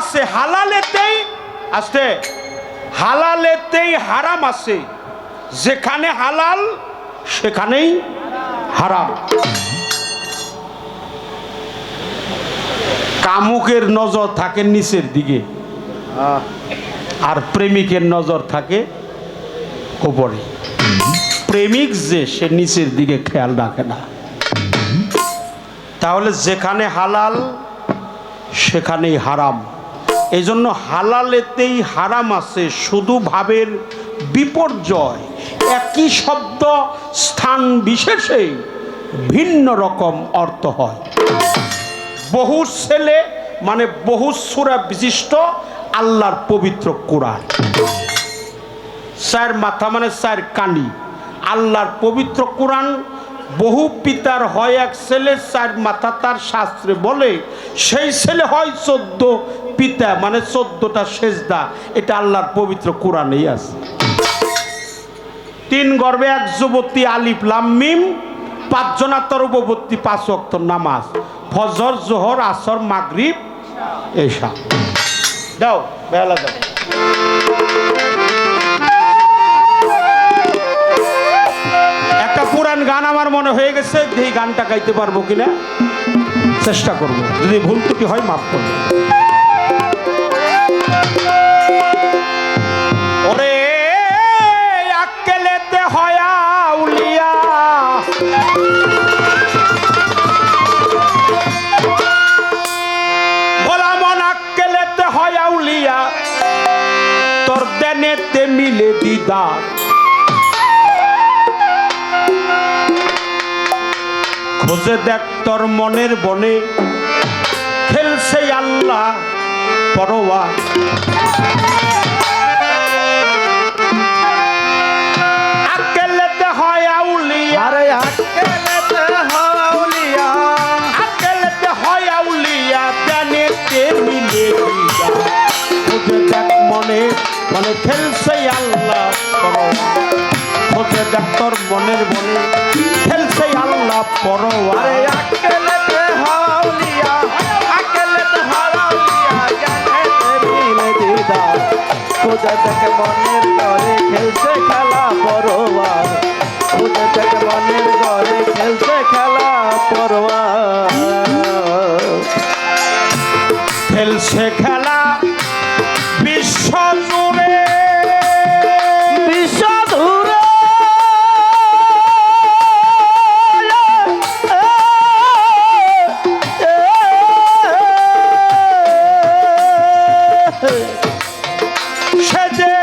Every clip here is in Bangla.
আছে, হালালেতেই আসতে, হালালেতেই হারাম আছে। যেখানে হালাল সেখানেই হারাম। কামুকের নজর থাকে নিচের দিকে, আর প্রেমিকের নজর থাকে উপরে। প্রেমিক যে সে নিচের দিকে খেয়াল রাখে না। তাহলে যেখানে হালাল সেখানেই হারাম। এই জন্য হালালেতেই হারাম আছে, শুধু ভাবের বিপর্যয়। একই শব্দ স্থান বিশেষে ভিন্ন রকম অর্থ হয়। বহু ছেলে মানে বহু সূরা বিশিষ্ট আল্লাহর পবিত্র কোরআন। চার মাথা মানে চার কানি। আল্লাহর পবিত্র কোরআন বহু পিতার হয় এক ছেলে, চার মাথা তার শাস্ত্রে বলে। সেই ছেলে হয় 14 পিতা মানে 14টা সেজদা। এটা আল্লাহর পবিত্র কোরআনেই আছে। 3 গর্ভে 1 যুবতী, আলিফ লাম মিম, 5 জনাতর উপবর্তী 5 ওয়াক্ত নামাজ, ফজর জোহর আসর মাগরিব এশা। দাও বেলা দাও। একটা পুরান গান আমার মনে হয়ে গেছে, এই গানটা গাইতে পারবো কিনা চেষ্টা করব, যদি ভুল ত্রুটি হয় মাফ করবো। ওরে আক্কেলেতে হয় আউলিয়া, ভোলা মন আক্কেলেতে হয় আউলিয়া, তোর দেনেতে মিলে দিদার। খোঁজে দেখ তোর মনের বনে, খেলছে আল্লাহ পরোয়া। আক্কেলেতে হয় আউলিয়া, আরে আক্কেলেতে হয় আউলিয়া, আক্কেলেতে হয় আউলিয়া, দেনেতে মিলে দিদার। খোঁজে দেখ মনে বনে, খেলছে আল্লাহ পরোয়া। খোঁজে দেখ তোর মনের বনে, খেলছে আল্লাহ পরোয়া। আরে আক্কেলেতে হয় আউলিয়া, আক্কেলেতে হয় আউলিয়া, জানেতে মিলে দিদার। খোঁজে দেখে মনের ঘরে খেলছে খেলা পরোয়ার, খোঁজে দেখে মনের ঘরে খেলছে খেলা পরোয়ার। খেলছে খেলা বিশ্ব জুড়ে, বিশ্ব দূরে সে যে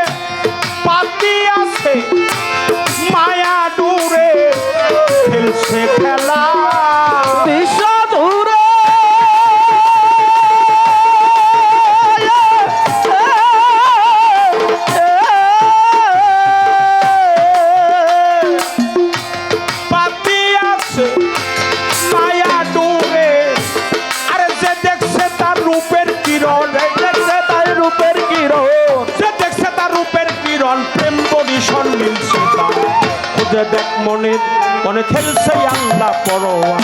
পাতি আছে মায়া দূরে। খেলছে খেলা বিশ্ব দূরে পাতি আছে মায়া দূরে। আরে যে দেখছে তার রূপের কিরণ, দেখছে তার রূপের কিরণ, যে দেখছে তার রূপের কিরণ, প্রেম বরিশন মিলছে তার। খুঁজে দেখ মনের মনে, খেলছে আল্লাহ পরোয়া।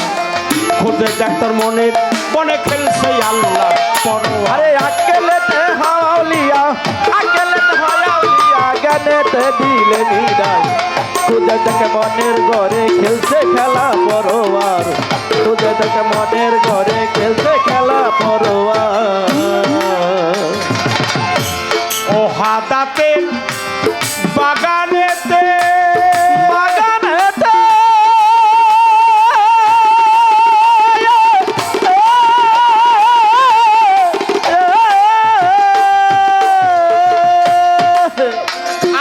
খুঁজে দেখ তোর মনের মনে, খেলছে আল্লাহ পরোয়া। আরে আক্কেলেতে হয় আউলিয়া, আক্কেলেতে হয় আউলিয়া, জ্ঞানেতে দিলে নিদান। খুঁজে দেখে মনের ঘরে খেলছে খেলা পরোয়ার, খুঁজে দেখে মনের ঘরে খেলছে খেলা পরোয়ার। ও হাদাতে বাগানেতে, বাগানেতে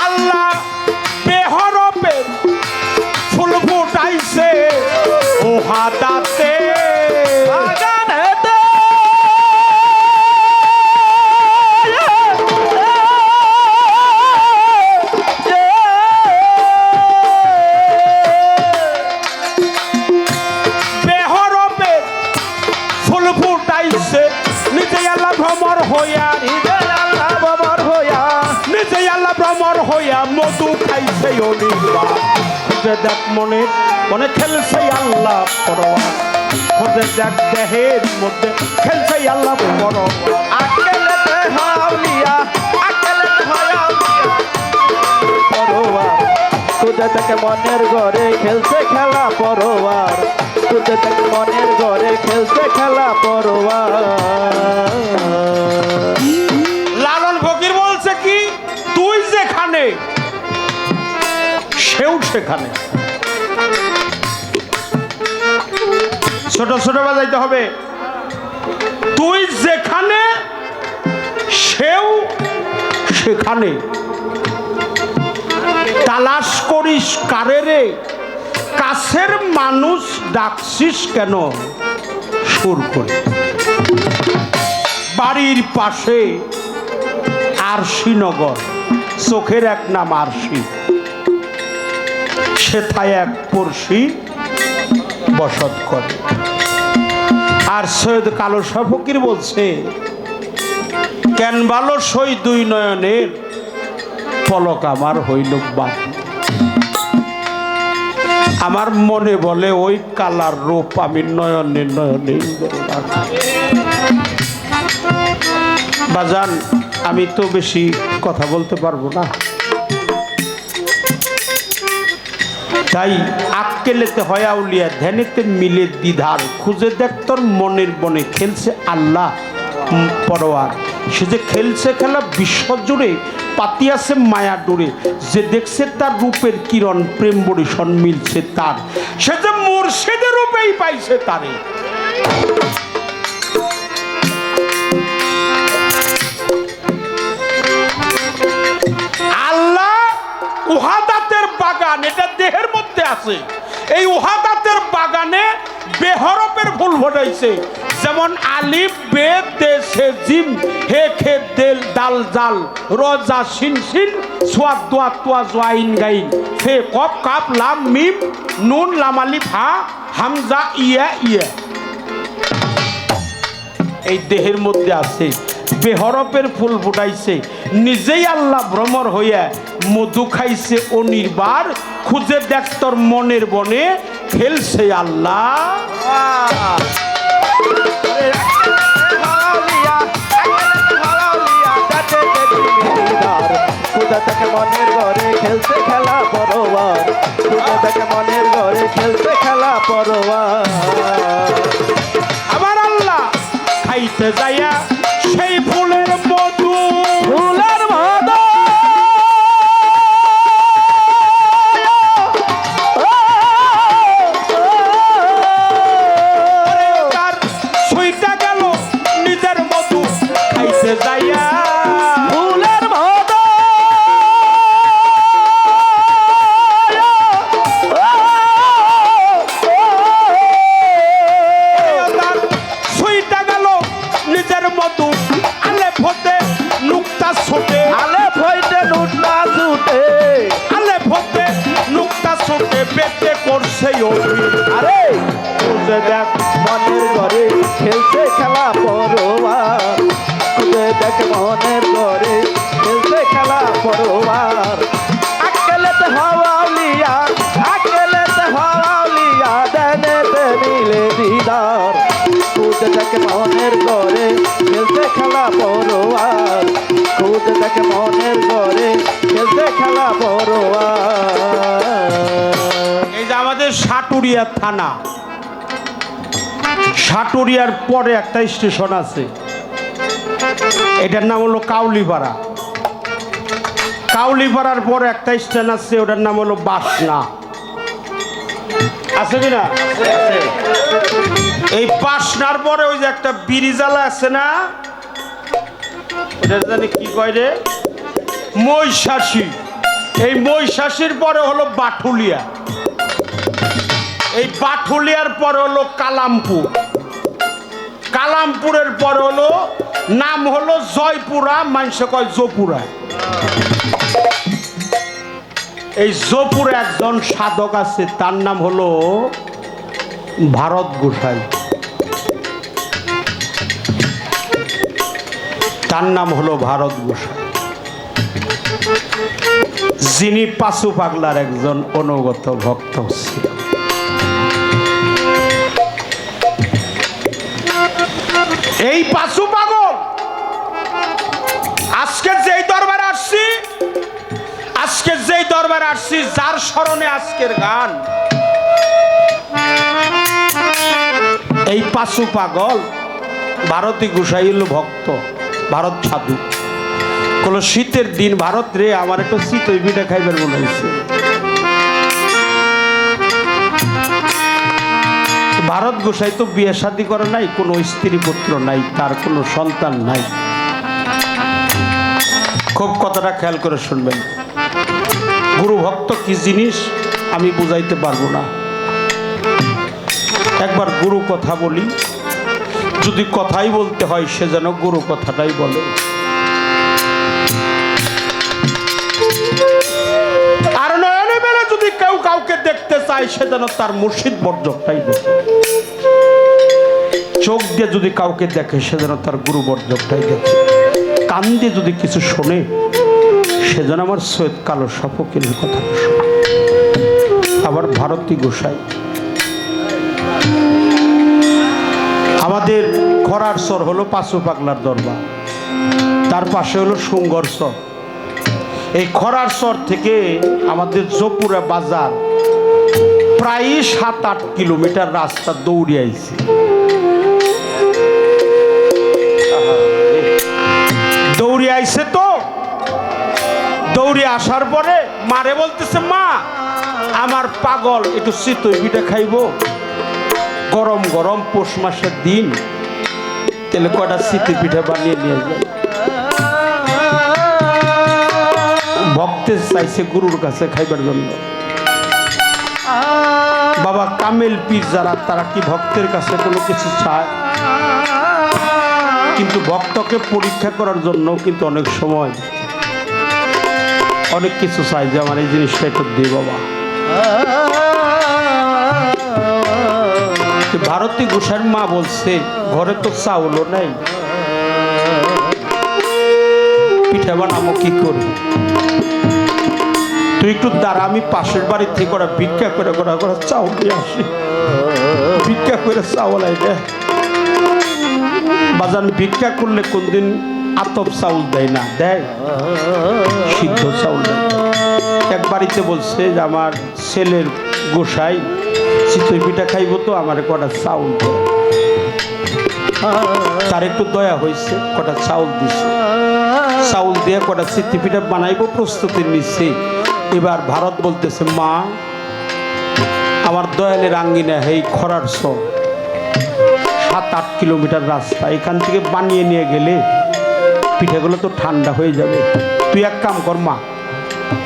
আল্লাহ বেহরবে ফুল ফুটাইছে। ও হাদাতে বাগানেতে বেহরবে ফুল ফুটাইছে। নিজে আল্লাহ ভ্রমর হইয়া, নিজে আল্লাহ বাবার হইয়া, নিজে আল্লাহ ভ্রমর হইয়া মধু খাইছে অনিবা। খুঁজে দেখ মনে মনে, খেলছে আল্লাহ পরোয়া। খুঁজে দেখ দেহের মধ্যে, খেলছে আল্লাহ পরোয়া। আক্কেলেতে খুঁজে দেখে মনের ঘরে খেলছে খেলা পরোয়ার খুঁজে দেখে মনের ঘরে খেলছে খেলা পরোয়ার লালন ফকির বলছে কি, তুই যেখানে সেও সেখানে। ছোট ছোট বাজাইতে হবে। তুই যেখানে সেও সেখানে। তালাশ করিস কারে রে, কাছের মানুষ ডাকছিস কেন সুর করে। বাড়ির পাশে আরশিনগর, চোখের এক নাম আরশি, সেথায় এক পড়শি বসত করে। আর সৈয়দ কালো শাহ ফকির বলছে, কেন ভালো সই দুই নয়নের পলক আমার হইল বাদ। আমার মনে বলে ওই কালার রূপ আমি নয়নে নয়নে বাজান। আমি তো বেশি কথা বলতে পারবো না, তাই আক্কেলেতে হয় আউলিয়া, ধ্যানেতে মিলে দ্বিধার। খুঁজে দেখ তোর মনের বনে খেলছে আল্লাহ পরোয়ার। সে যে খেলছে খেলা বিশ্ব জুড়ে, পাতিয়াছে মায়া ডোরে। যে দেখছে তার রূপের কিরণ, প্রেম বরিশন মিলছে তার। সে যে মুর্শিদের রূপেই পাইছে তারে। আল্লাহ উহাদাতের বাগান, এটা দেহের মধ্যে আছে। এই উহাদাতের বাগানে বেহরফের ফুল ফোটাইছে। যেমন আলিফ বে তে সে জিম হে খে দেল দাল জাল রজা শিন শিন সোয়াদ দোয়া তোয়া জোয়াইন গাইন ফে কফ কাপ লাম মিম নুন লাম আলিফ হা হামজা ইয়া ইয়া। এই দেহের মধ্যে আছে, বেহরফের ফুল ফুটাইছে। নিজেই আল্লাহ ভ্রমর হইয়া মধু খাইছে ও নির্বার। খুঁজে দেখ তোর মনের বনে খেলছে আল্লাহ। খুঁজে দেখে মনের ঘরে খেলছে খেলা পরোয়ার খুঁজে দেখে মনের ঘরে খেলছে খেলা পরোয়ার। আমার আল্লাহ খাইতে যাইয়া সেই ফুলের মধু, ফুলের মধু তার সুইটা গেল নিজের মধু খাইতে যাইয়া। ফুলের মধু তার সুইটা গেল নিজের মধু। আলে ফতে নুক্তা ছোটে, আলে ফইতে নুটনা ছুটে আলে ফতে নুক্তা ছোটে পেটে করছে অভি। আরে খুঁজে দেখ মনের ঘরে খেলছে খেলা পরোয়ার খুঁজে দেখ মনের ঘরে খেলছে খেলা পরোয়ার। আকেলেতে হওয়ালিয়া আকেলেতে হওয়ালিয়া দেনেতে মিলে দিদার খুঁজে দেখ মনের ঘরে খেলছে খেলা পরোয়ার খুঁজে দেখ মনের ঘরে খেলছে খেলা পরোয়ার। এই যে আমাদের সাটুরিয়া থানা, সাটুরিয়ার পরে একটা স্টেশন আছে, এটার নাম হলো কাউলিপাড়া। কাউলিপাড়ার পরে একটা স্টেশন আছে, ওটার নাম হলো বাসনা। আছে কিনা? এই বাসনার পরে ওই যে একটা বিরিজালা আছে না, ওটা জানি কি কয় রে, মহিষাসী। এই মহিষাসীর পরে হলো বাঠুলিয়া। এই বাঠুলিয়ার পরে হলো কালামপুর। কালামপুরের পরে হলো নাম হলো জয়পুরা, মানুষে কয় জপুরা। এই জপুরে একজন সাধক আছে, তার নাম হলো ভারত গোসাই। তার নাম হলো ভারত গোসাই, যিনি পাশু পাগলার একজন অনুগত ভক্ত ছিল। এই পাশু পাগল আজকে যেই দরবারে আসছি, আজকে যেই দরবারে আসছি যার স্মরণে আজকের গান। এই পাশু পাগল ভারতী গোসাই হলো ভক্ত, ভারত সাধু। কোনো শীতের দিন ভারত রে আমার একটু চিতই পিঠা খাইবার মনে হয়েছে। ভারত গোসাই তো বিয়ে শাদী করে নাই, কোনো স্ত্রী পুত্র নাই, তার কোনো সন্তান নাই। খুব কথাটা খেয়াল করে শুনবেন। গুরু ভক্ত কি জিনিস আমি বুঝাইতে পারবো না। একবার গুরু কথা বলি, যদি কথাই বলতে হয় সে যেন গুরু কথাটাই বলে। আর নয়নে বেলা যদি কেউ কাউকে দেখতে চায় সে যেন তার মুর্শিদ বর্জকটাই দেখে। চোখ দিয়ে যদি কাউকে দেখে সে যেন তার গুরু বর্জকটাই দেখে। কান দিয়ে যদি কিছু শোনে সে যেন আমার সৈয়দ কালো ফকিরের কথা শোনে। আবার ভারতী গোসাই আমাদের খরার সর হলো পাঁচু পাগলার দরবার, তার পাশে হলো সুঙ্গর সর। এই খরার সর থেকে আমাদের জপুরা বাজার প্রায় 7-8 কিলোমিটার রাস্তা দৌড়ে আইছে। দৌড়ে আইছে তো দৌড়ে আসার পরে মারে বলতেছে, মা আমার পাগল একটু চিতই পিঠা খাইবো, গরম গরম পৌষ মাসের দিন, তাহলে কটা চিতই পিঠা বানিয়ে নিয়ে যায়। ভক্তের চাইছে গুরুর কাছে খাইবার জন্য। বাবা কামেল পীর যারা তারা কি ভক্তের কাছে কোনো কিছু চায়? কিন্তু ভক্তকে পরীক্ষা করার জন্য কিন্তু অনেক সময় অনেক কিছু চাই, যে আমার এই জিনিসটা একটু দে বাবা। ভারতী গোসাইর মা বলছে, ঘরে তো চাউলও নাই, পিঠা বানাবো কি করে? তুই একটু দাঁড়া, আমি পাশের বাড়ি থেকে ওরা ভিক্ষা করে চাউল দিয়ে আসি। ভিক্ষা করে চাউল আইবে বাজান। ভিক্ষা করলে কোনদিন আতপ চাউল দেয় না, দেয় সিদ্ধ চাউল দেয়। এক বাড়িতে বলছে যে আমার ছেলের গোসাই চিতই পিঠা খাইব, তো আমার কটা চাউল দেয়। তার একটু দয়া হয়েছে, কটা চাউল দিছে। চাউল দিয়ে কটা চিতই পিঠা বানাইব প্রস্তুতি নিচ্ছে। এবার ভারত বলতেছে, মা আমার দয়ালের আঙ্গিনা এই খরার সর 7-8 কিলোমিটার রাস্তা, এখান থেকে বানিয়ে নিয়ে গেলে পিঠাগুলো তো ঠান্ডা হয়ে যাবে। তুই এক কাম কর মা,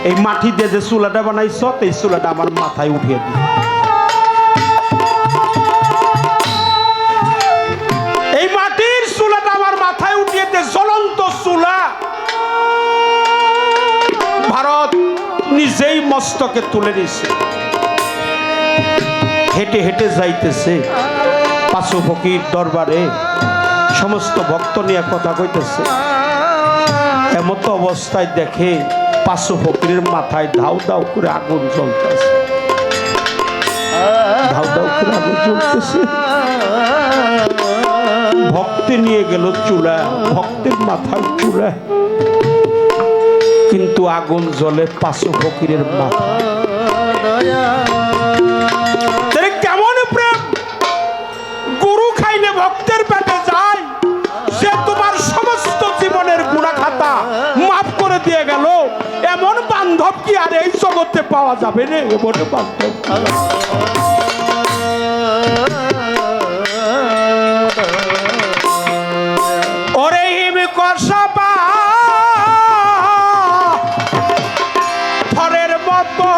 এই মাটি দিয়ে যে চুলাটা বানাইছ এই চুলাটা আমার মাথায় উঠিয়ে দি। এই মাটির চুলাটা আমার মাথায় উঠিয়ে দে, জ্বলন্ত চুলা। ভারত নিজেই মস্তকে তুলে নিছে, হেঁটে হেঁটে যাইতেছে পাঁচু ফকির দরবারে, সমস্ত ভক্ত নিয়ে কথা কইতেছে। এমত অবস্থায় দেখে পাঁচু ফকিরের মাথায় ধাউ ধাউ করে আগুন জ্বলতেছে, ধাউ ধাউ করে আগুন জ্বলতেছে। ভক্তে নিয়ে গেল চুলা, ভক্তের মাথায় চুলা, কিন্তু আগুন জ্বলে পাঁচু ফকিরের মাথা। কেমন প্রেম! গুরু খাইলে ভক্তের পেটে যায়, সে তোমার সমস্ত জীবনের গুনাহ খাতা মাফ করে দিয়ে গেল। এমন বান্ধব কি আর এই জগতে পাওয়া যাবে রে? এমন বান্ধব ওরে হিম কষাবা থরের মতো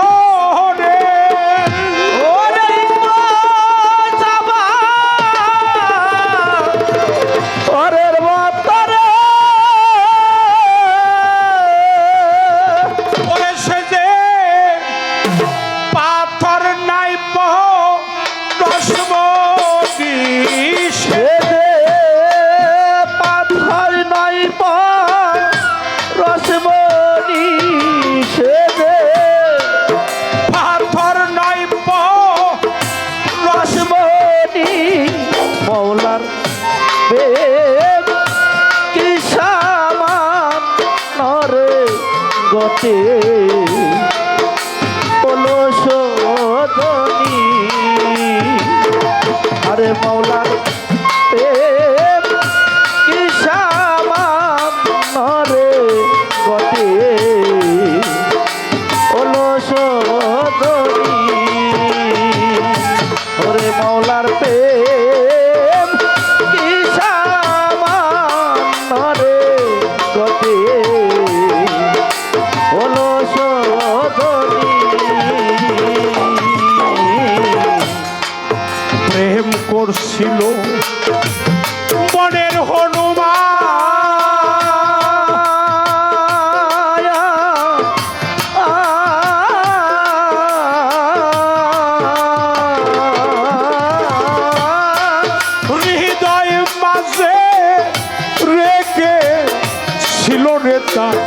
রে তার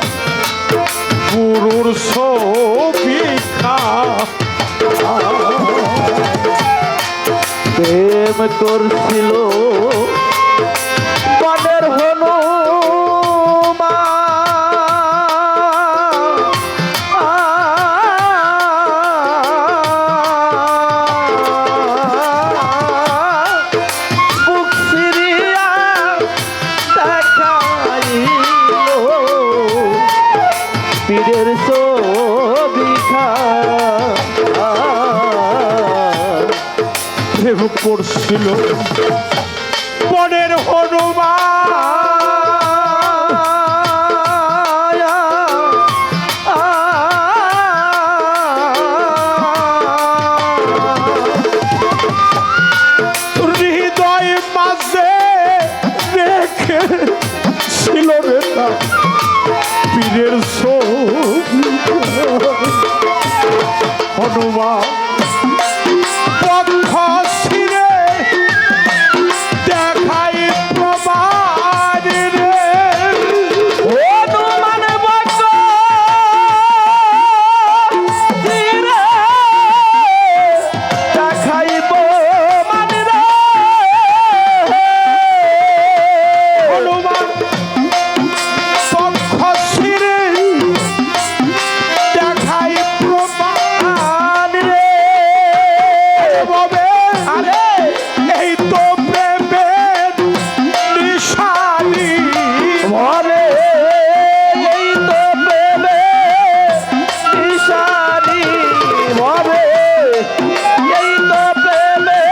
গুরুর ছবি প্রেম করছিল বনের বুক সিরিয়া দেখাইল পীরের ছবি প্রেম করছিল বনের হৃদয় মাঝে রেখে ছিল রে তার পীরের ছবি হনুমান পক্ষ ছিঁড়ে দেখাই প্রমাণ রে হনুমান বক্ষ ছিঁড়ে দেখাইব মানে রে হনুমান পক্ষ ছিঁড়ে দেখাই প্রমাণ রে আরে এই তো প্রেমের নিশানি মনে এই তো প্রেমে নিশানি মনে এই তো প্রেমে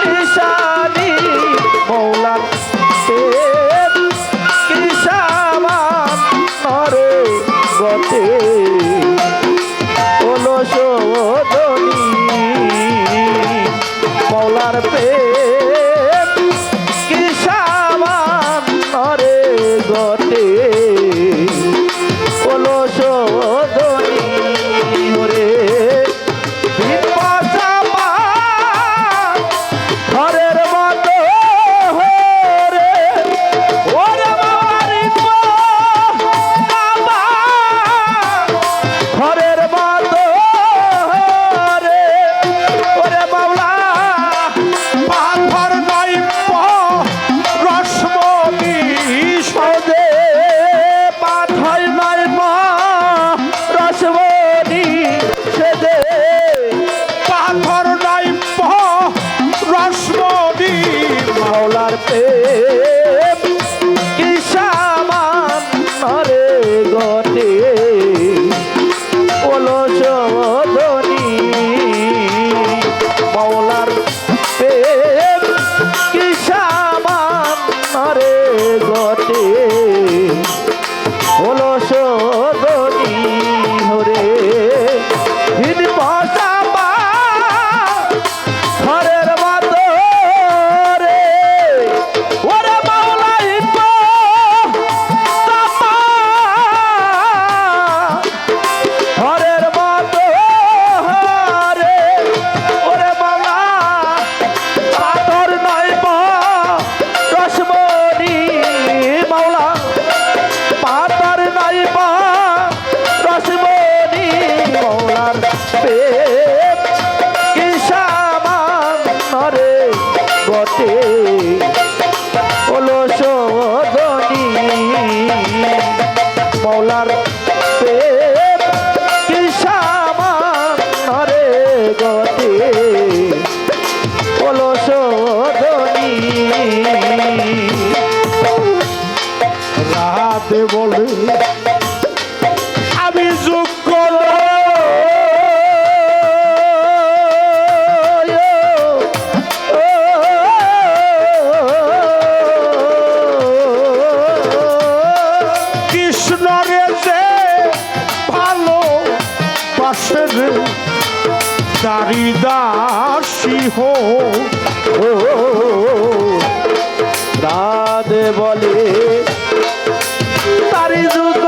নিশানি মৌলা প্রেম কৃষামান নরে গতে হলো শোধনী মৌলার প্রেম কৃষামান নরে গতে হলো শোধনী রে ঘরের মতো রে ওরে মারি ঘরের মতো রে ওরে মাওলা পাথর নাই রসমণি সদে পাথর নয় মা রসমণি সেদে পাথর নাই রসমণি মাওলার প্রেম কিসামান নরে গতে ওলো শোধনী মাওলার প্রেম কিসামান নরে গতে ওলো শোধনী হরে হিন ভাষা ঘরের মতো রে ওরে মাওলাই ঘরের মতো রে ওরে মাওলা পাথর নয় রসমণি মাওলা পাথর নয় রসমণি মাওলার প্রেম কিসামান নরে গতে হলো শোধনী মৌলার প্রেম কিসামান নরে গতে হলো শোধনী রাতে বলে আমি যোগ্য কৃষ্ণরে যে ভালো পাশে দারিদাসী হো রাধে বলে তারি যুগ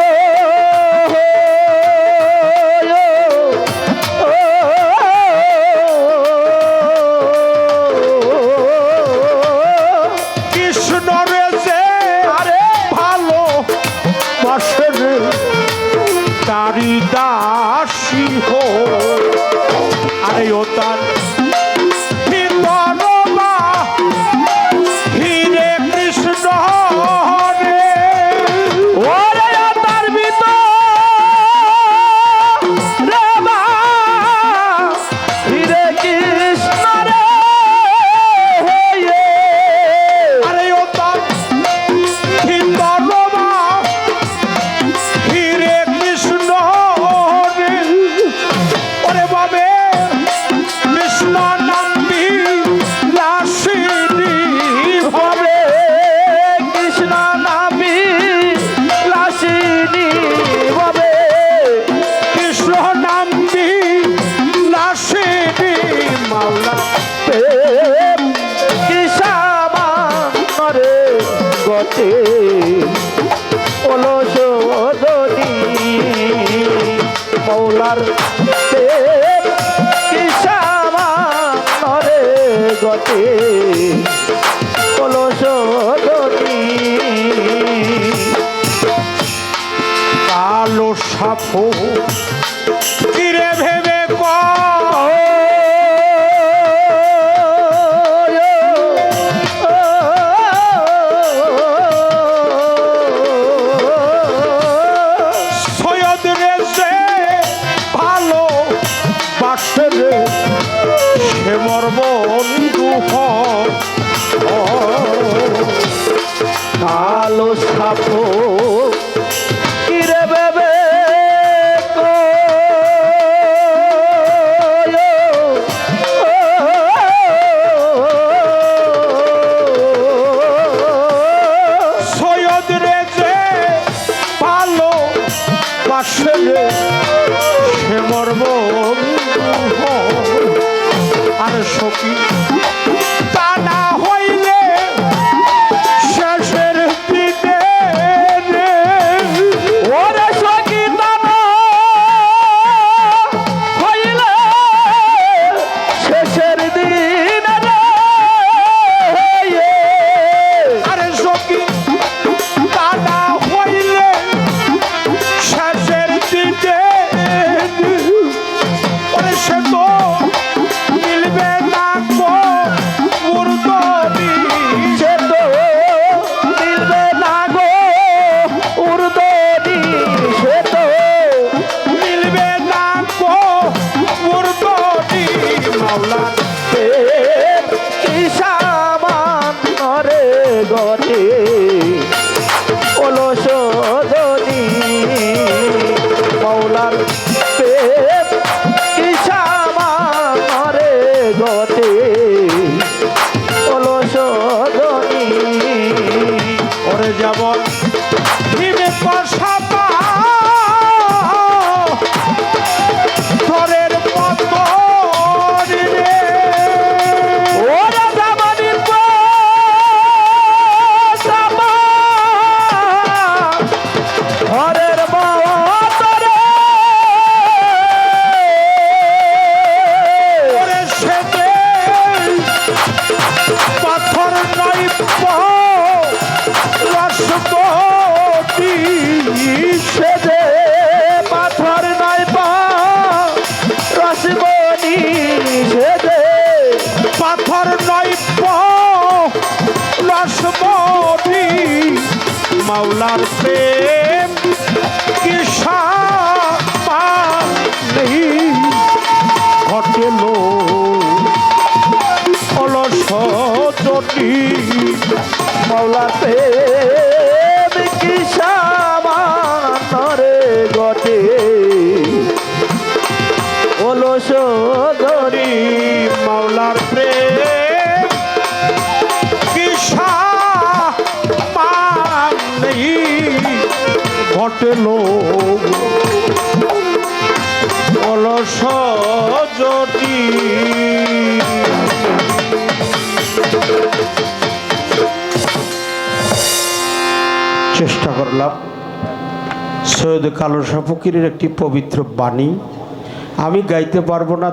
কৃষ্ণরে যে আরে ভালো ঘটে অলস যদি মৌলার কিসামানরে ঘটে অলস যদি কালো সাপো কিরে ভেবে সৈয়দ রে যে ভালো বাসে রে সে মর বন্ধু কালো সাপো কিরে বেবে সৈয়দ রে যে ভালো বাসে রে সে মর বন্ধু আর সখী তা না হইলে শেষের দিনে রে ওরে সখী দানা হইলে শেষের দিন রে আরে সখী তা না হইলে শেষের দিনে ওরে সে তো মিলবে না গো মুর্দনি সে তো মিলবে না গো উর্দনি সে তো মিলবে না গো মুর্দনি মাওলা কিসামানরে ঘটে অলস যদি মৌলার প্রেম কিসামানরে ঘটে অলস যদি ওরে যেমন হিমে কষাপা ধরের মতো রে ওরে জামানি সাবা ঘরের বাতরে ওরে সেতে পাথর নাই রসবতী সে যে পাথর নাই পা রসবনি সে যে পাথর নাই রসবতী মাওলার প্রেম কিসা নেই ঘটেল অলস যদি মৌলা প্রেম কিসামানরে ঘটে অলস ধরি মাওলার প্রেম কিসা নেই ঘটেল অলস যদি চেষ্টা করলাম সৈয়দ কালো শাহ ফকিরের একটি পবিত্র বাণী আমি গাইতে পারবো না।